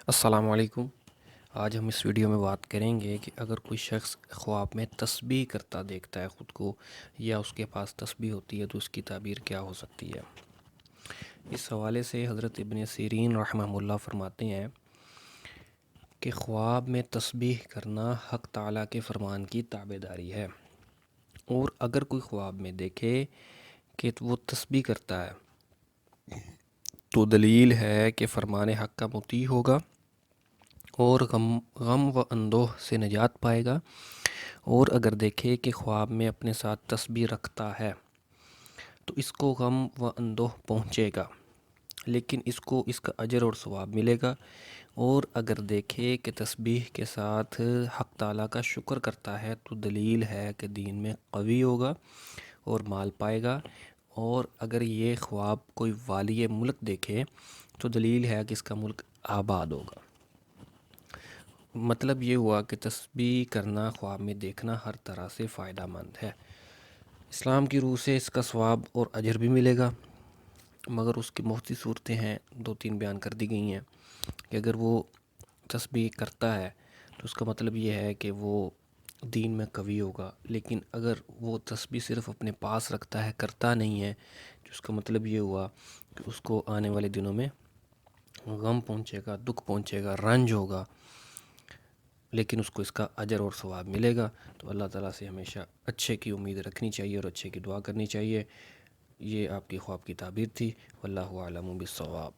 السلام علیکم۔ آج ہم اس ویڈیو میں بات کریں گے کہ اگر کوئی شخص خواب میں تسبیح کرتا دیکھتا ہے خود کو، یا اس کے پاس تسبیح ہوتی ہے تو اس کی تعبیر کیا ہو سکتی ہے۔ اس حوالے سے حضرت ابن سیرین رحمہ اللہ فرماتے ہیں کہ خواب میں تسبیح کرنا حق تعالیٰ کے فرمان کی تابعداری ہے، اور اگر کوئی خواب میں دیکھے کہ وہ تسبیح کرتا ہے تو دلیل ہے کہ فرمان حق کا مطیع ہوگا اور غم و اندوہ سے نجات پائے گا۔ اور اگر دیکھے کہ خواب میں اپنے ساتھ تسبیح رکھتا ہے تو اس کو غم و اندوہ پہنچے گا، لیکن اس کا اجر اور ثواب ملے گا۔ اور اگر دیکھے کہ تسبیح کے ساتھ حق تعالیٰ کا شکر کرتا ہے تو دلیل ہے کہ دین میں قوی ہوگا اور مال پائے گا۔ اور اگر یہ خواب کوئی والی ملک دیکھے تو دلیل ہے کہ اس کا ملک آباد ہوگا۔ مطلب یہ ہوا کہ تسبیح کرنا، خواب میں دیکھنا ہر طرح سے فائدہ مند ہے۔ اسلام کی روح سے اس کا ثواب اور اجر بھی ملے گا، مگر اس کی بہت سی صورتیں ہیں، 2-3 بیان کر دی گئی ہیں کہ اگر وہ تسبیح کرتا ہے تو اس کا مطلب یہ ہے کہ وہ دین میں قوی ہوگا، لیکن اگر وہ تسبیح صرف اپنے پاس رکھتا ہے، کرتا نہیں ہے، تو اس کا مطلب یہ ہوا کہ اس کو آنے والے دنوں میں غم پہنچے گا، دکھ پہنچے گا، رنج ہوگا، لیکن اس کو اس کا اجر اور ثواب ملے گا۔ تو اللہ تعالیٰ سے ہمیشہ اچھے کی امید رکھنی چاہیے اور اچھے کی دعا کرنی چاہیے۔ یہ آپ کی خواب کی تعبیر تھی۔ واللہ اعلم بالصواب۔